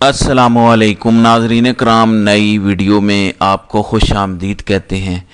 अस्सलामुअलैकुम नाज़रीन कराम, नई वीडियो में आपको खुश आमदीद कहते हैं।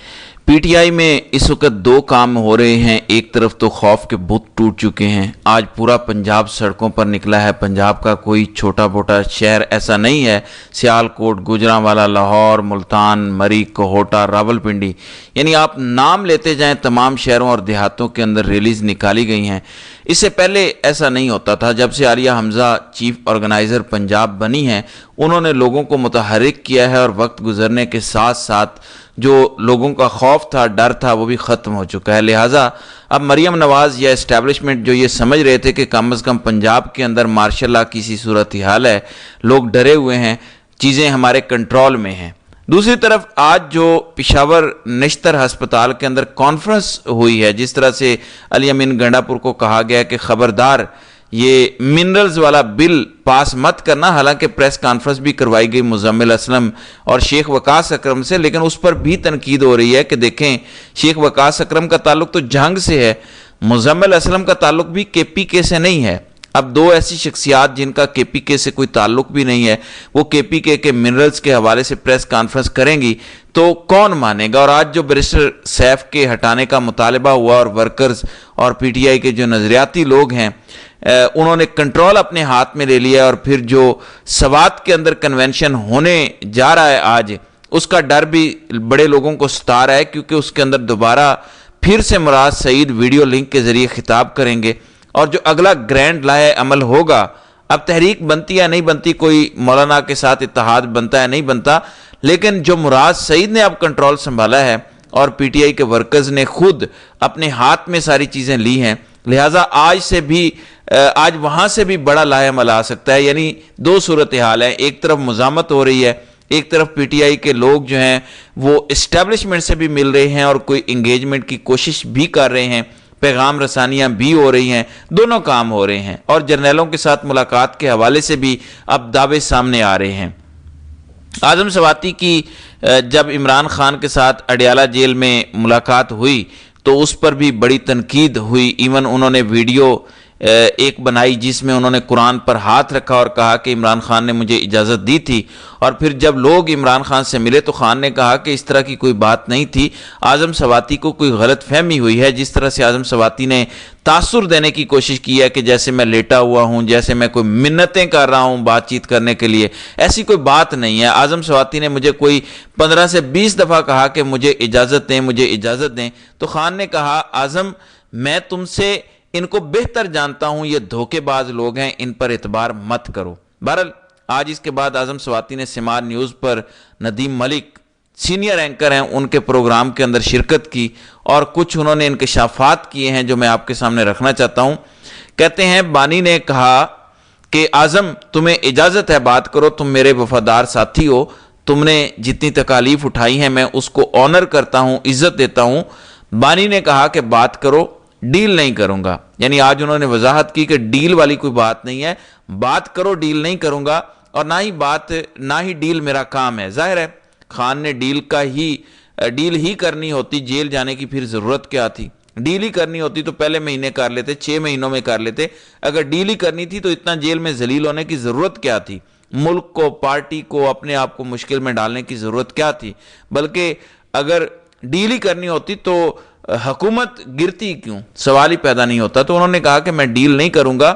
पीटीआई में इस वक्त दो काम हो रहे हैं। एक तरफ तो खौफ के बुत टूट चुके हैं। आज पूरा पंजाब सड़कों पर निकला है। पंजाब का कोई छोटा मोटा शहर ऐसा नहीं है, सियालकोट, गुजरांवाला, लाहौर, मुल्तान, मरी, कोहोटा, रावलपिंडी, यानी आप नाम लेते जाएं, तमाम शहरों और देहातों के अंदर रैलीज निकाली गई हैं। इससे पहले ऐसा नहीं होता था। जब से आलिया हमज़ा चीफ ऑर्गेनाइज़र पंजाब बनी हैं, उन्होंने लोगों को मुतहरिक किया है और वक्त गुजरने के साथ साथ जो लोगों का खौफ था, डर था, वो भी ख़त्म हो चुका है। लिहाजा अब मरियम नवाज़ या इस्टेब्लिशमेंट जो ये समझ रहे थे कि कम अज़ कम पंजाब के अंदर मार्शल लॉ की सी सूरत हाल है, लोग डरे हुए हैं, चीज़ें हमारे कंट्रोल में हैं। दूसरी तरफ आज जो पेशावर नश्तर हस्पताल के अंदर कॉन्फ्रेंस हुई है, जिस तरह से अली अमीन गंडापुर को कहा गया कि ख़बरदार ये मिनरल्स वाला बिल पास मत करना, हालांकि प्रेस कॉन्फ्रेंस भी करवाई गई मुजम्मिल असलम और शेख वकास अकरम से, लेकिन उस पर भी तनकीद हो रही है कि देखें, शेख वकास अकरम का ताल्लुक तो जंग से है, मुजम्मिल असलम का ताल्लुक भी केपीके से नहीं है। अब दो ऐसी शख्सियात जिनका केपीके से कोई ताल्लुक भी नहीं है, वो केपीके के मिनरल्स के हवाले से प्रेस कॉन्फ्रेंस करेंगी तो कौन मानेगा। और आज जो बैरिस्टर सैफ के हटाने का मुतालबा हुआ और वर्कर्स और पीटीआई के जो नजरियाती लोग हैं, उन्होंने कंट्रोल अपने हाथ में ले लिया, और फिर जो सवात के अंदर कन्वेंशन होने जा रहा है आज, उसका डर भी बड़े लोगों को सता रहा है, क्योंकि उसके अंदर दोबारा फिर से मुराद सईद वीडियो लिंक के जरिए खिताब करेंगे और जो अगला ग्रैंड लाए अमल होगा, अब तहरीक बनती है नहीं बनती, कोई मौलाना के साथ इत्तेहाद बनता है नहीं बनता, लेकिन जो मुराद सईद ने अब कंट्रोल संभाला है और पीटीआई के वर्कर्स ने खुद अपने हाथ में सारी चीज़ें ली हैं, लिहाजा आज वहाँ से भी बड़ा लाहेअमल आ सकता है। यानी दो सूरत हाल है, एक तरफ मुज़ामत हो रही है, एक तरफ पीटीआई के लोग जो हैं वो इस्टेब्लिशमेंट से भी मिल रहे हैं और कोई इंगेजमेंट की कोशिश भी कर रहे हैं, पैगाम रसानियाँ भी हो रही हैं, दोनों काम हो रहे हैं। और जर्नैलों के साथ मुलाकात के हवाले से भी अब दावे सामने आ रहे हैं। आज़म सवाती की जब इमरान खान के साथ अडियाला जेल में मुलाकात हुई तो उस पर भी बड़ी तनकीद हुई। इवन उन्होंने वीडियो एक बनाई जिसमें उन्होंने कुरान पर हाथ रखा और कहा कि इमरान खान ने मुझे इजाज़त दी थी, और फिर जब लोग इमरान खान से मिले तो खान ने कहा कि इस तरह की कोई बात नहीं थी, आज़म सवाती को कोई गलत फहमी हुई है। जिस तरह से आज़म सवाती ने तासुर देने की कोशिश की है कि जैसे मैं लेटा हुआ हूँ, जैसे मैं कोई मिन्नतें कर रहा हूँ बातचीत करने के लिए, ऐसी कोई बात नहीं है। आज़म सवाती ने मुझे कोई 15 से 20 दफ़ा कहा कि मुझे इजाज़त दें, मुझे इजाज़त दें, तो खान ने कहा आज़म मैं तुमसे इनको बेहतर जानता हूं, ये धोखेबाज लोग हैं, इन पर एतबार मत करो। बहरहाल आज इसके बाद आज़म सवाती ने सिमार न्यूज़ पर नदीम मलिक सीनियर एंकर हैं, उनके प्रोग्राम के अंदर शिरकत की और कुछ उन्होंने इंकशाफात किए हैं जो मैं आपके सामने रखना चाहता हूं। कहते हैं बानी ने कहा कि आज़म तुम्हें इजाज़त है, बात करो, तुम मेरे वफादार साथी हो, तुमने जितनी तकालीफ उठाई है मैं उसको ऑनर करता हूं, इज्जत देता हूं। बानी ने कहा कि बात करो, डील नहीं करूंगा। यानी आज उन्होंने वजाहत की कि डील वाली कोई बात नहीं है, बात करो, डील नहीं करूंगा, और ना ही डील मेरा काम है। जाहिर है खान ने डील ही करनी होती, जेल जाने की फिर जरूरत क्या थी। डील ही करनी होती तो पहले महीने कर लेते, 6 महीनों में कर लेते। अगर डील ही करनी थी तो इतना जेल में जलील होने की जरूरत क्या थी, मुल्क को, पार्टी को, अपने आप को मुश्किल में डालने की जरूरत क्या थी। बल्कि अगर डील ही करनी होती तो हुकूमत गिरती क्यों, सवाल ही पैदा नहीं होता। तो उन्होंने कहा कि मैं डील नहीं करूंगा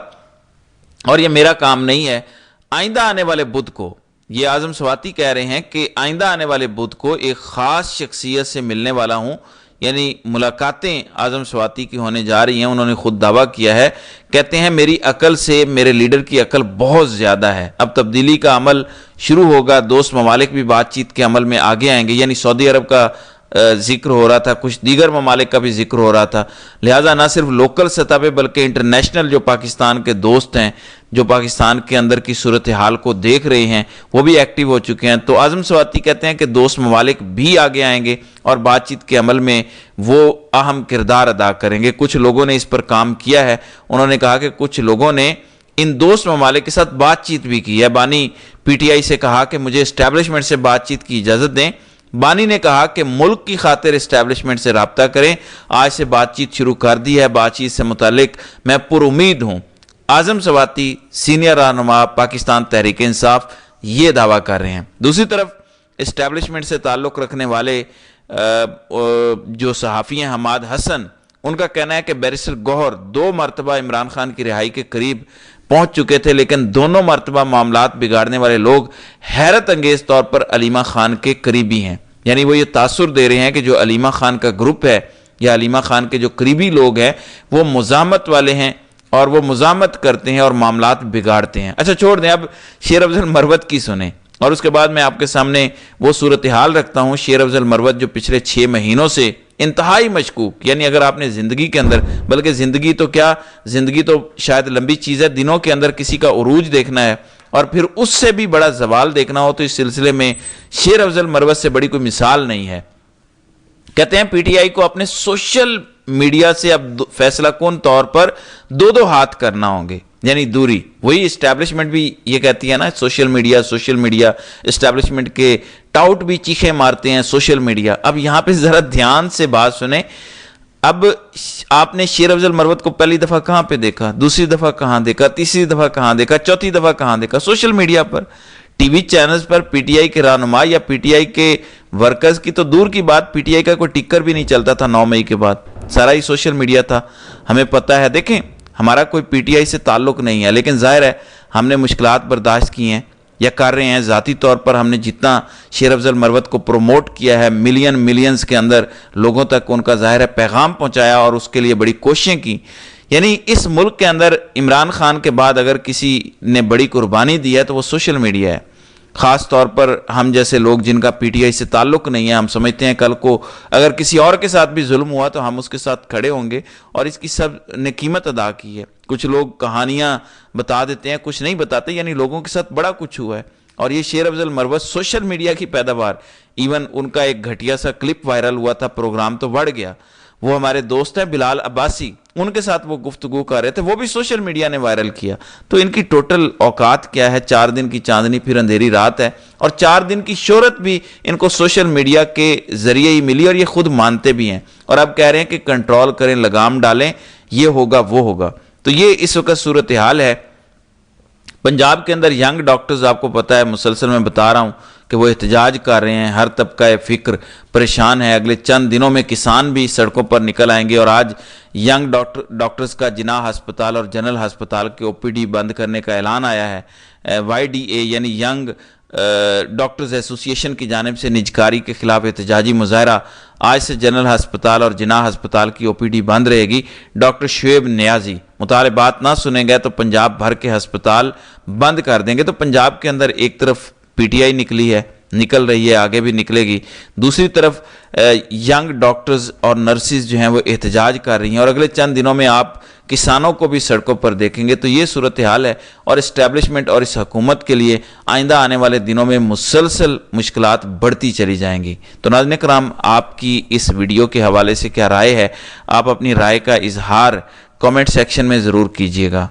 और ये मेरा काम नहीं है। आइंदा आने वाले बुध को, ये आज़म सवाती कह रहे हैं कि आइंदा आने वाले बुध को एक ख़ास शख्सियत से मिलने वाला हूं, यानी मुलाकातें आज़म सवाती की होने जा रही हैं। उन्होंने खुद दावा किया है, कहते हैं मेरी अकल से मेरे लीडर की अकल बहुत ज़्यादा है। अब तब्दीली का अमल शुरू होगा, दोस्त ममालिक भी बातचीत के अमल में आगे आएंगे। यानी सऊदी अरब का जिक्र हो रहा था, कुछ दीगर ममालिक का भी जिक्र हो रहा था। लिहाजा ना सिर्फ लोकल सतह पे बल्कि इंटरनेशनल जो पाकिस्तान के दोस्त हैं, जो पाकिस्तान के अंदर की सूरत हाल को देख रहे हैं, वो भी एक्टिव हो चुके हैं। तो आज़म सवाती कहते हैं कि दोस्त ममालिक भी आगे आएंगे और बातचीत के अमल में वो अहम किरदार अदा करेंगे। कुछ लोगों ने इस पर काम किया है। उन्होंने कहा कि कुछ लोगों ने इन दोस्त ममालिक के साथ बातचीत भी की है। बानी पीटीआई से कहा कि मुझे इस्टेब्लिशमेंट से बातचीत की इजाज़त दें। बानी ने कहा कि मुल्क की खातिर इस्टेब्लिशमेंट से राब्ता करें। आज से बातचीत शुरू कर दी है, बातचीत से मुतालिक मैं पुरुमीद हूँ। आजम सवाती, सीनियर रहनुमा पाकिस्तान तहरीक इंसाफ, ये दावा कर रहे हैं। दूसरी तरफ इस्टेब्लिशमेंट से ताल्लुक़ रखने वाले जो सहाफ़ी हैं हमाद हसन, उनका कहना है कि बैरिस्टर गौहर 2 मरतबा इमरान खान की रिहाई के करीब पहुंच चुके थे, लेकिन दोनों मरतबा मामलात बिगाड़ने वाले लोग हैरत अंगेज तौर पर अलीमा खान के करीबी हैं। यानी वो ये तासुर दे रहे हैं कि जो अलीमा खान का ग्रुप है या अलीमा खान के जो करीबी लोग हैं वो मुज़ाहमत वाले हैं और वो मुज़ाहमत करते हैं और मामलात बिगाड़ते हैं। अच्छा छोड़ दें, अब शेर अफजल मरवत की सुने और उसके बाद मैं आपके सामने वो सूरत हाल रखता हूँ। शेर अफजल मरवत जो पिछले 6 महीनों से इंतहाई मशकूक, यानी अगर आपने ज़िंदगी के अंदर, बल्कि ज़िंदगी तो क्या, ज़िंदगी तो शायद लंबी चीज़ है, दिनों के अंदर किसी का उरूज देखना है और फिर उससे भी बड़ा जवाल देखना हो तो इस सिलसिले में शेर अफजल मरवत से बड़ी कोई मिसाल नहीं है। कहते हैं पीटीआई को अपने सोशल मीडिया से अब फैसला कौन तौर पर 2-2 हाथ करना होंगे, यानी दूरी। वही इस्टेब्लिशमेंट भी ये कहती है ना, सोशल मीडिया, इस्टेब्लिशमेंट के टाउट भी चीखें मारते हैं सोशल मीडिया। अब यहां पे जरा ध्यान से बात सुने। अब आपने शेर अफजल मरवत को पहली दफा कहां पे देखा, दूसरी दफा कहां देखा, तीसरी दफा कहां देखा, चौथी दफा कहां देखा? सोशल मीडिया पर, टीवी चैनल्स पर। पीटीआई के रहनुमा या पीटीआई के वर्कर्स की तो दूर की बात, पीटीआई का कोई टिक्कर भी नहीं चलता था 9 मई के बाद, सारा ही सोशल मीडिया था, हमें पता है। देखें, हमारा कोई पीटीआई से ताल्लुक नहीं है, लेकिन जाहिर है हमने मुश्किलात बर्दाश्त की हैं या कर रहे हैं। ज़ाती तौर पर हमने जितना शेर अफजल मरवत को प्रोमोट किया है, मिलियंस के अंदर लोगों तक उनका जाहिर है पैगाम पहुंचाया और उसके लिए बड़ी कोशिशें की। यानी इस मुल्क के अंदर इमरान खान के बाद अगर किसी ने बड़ी कुर्बानी दी है तो वो सोशल मीडिया है। ख़ास तौर पर हम जैसे लोग जिनका पीटीआई से ताल्लुक़ नहीं है, हम समझते हैं कल को अगर किसी और के साथ भी जुल्म हुआ तो हम उसके साथ खड़े होंगे, और इसकी सब ने कीमत अदा की है। कुछ लोग कहानियां बता देते हैं, कुछ नहीं बताते, यानी लोगों के साथ बड़ा कुछ हुआ है। और ये शेर अफजल मरवत सोशल मीडिया की पैदावार, इवन उनका एक घटिया सा क्लिप वायरल हुआ था, प्रोग्राम तो बढ़ गया। वो हमारे दोस्त हैं बिलाल अब्बासी, उनके साथ वो गुफ्तगू कर रहे थे, वो भी सोशल मीडिया ने वायरल किया। तो इनकी टोटल औकात क्या है? 4 दिन की चांदनी फिर अंधेरी रात है, और 4 दिन की शोहरत भी इनको सोशल मीडिया के जरिए ही मिली, और ये खुद मानते भी हैं। और अब कह रहे हैं कि कंट्रोल करें, लगाम डालें, ये होगा वो होगा। तो ये इस वक्त सूरत हाल है पंजाब के अंदर। यंग डॉक्टर्स, आपको पता है, मुसलसल मैं बता रहा हूँ कि वो एहतजाज कर रहे हैं, हर तबका फिक्र परेशान है। अगले चंद दिनों में किसान भी सड़कों पर निकल आएंगे। और आज यंग डॉक्टर्स का जिनाह अस्पताल और जनरल अस्पताल के ओपीडी बंद करने का ऐलान आया है। YDA यानी यंग डॉक्टर्स एसोसिएशन की जानिब से निजकारी के खिलाफ एहतजाजी मुजाहरा। आज से जनरल अस्पताल और जिनाह अस्पताल की OPD बंद रहेगी। डॉक्टर शुएब नियाजी मुतालिबात ना सुने गए तो पंजाब भर के अस्पताल बंद कर देंगे। तो पंजाब के अंदर एक तरफ पीटीआई निकल रही है, आगे भी निकलेगी, दूसरी तरफ यंग डॉक्टर्स और नर्सिस जो हैं वो एहतजाज कर रही हैं, और अगले चंद दिनों में आप किसानों को भी सड़कों पर देखेंगे। तो ये सूरत हाल है, और इस्टेब्लिशमेंट और इस हुकूमत के लिए आइंदा आने वाले दिनों में मुसलसल मुश्किलात बढ़ती चली जाएंगी। तो नाज़रीन कराम, आपकी इस वीडियो के हवाले से क्या राय है? आप अपनी राय का इजहार कमेंट सेक्शन में ज़रूर कीजिएगा।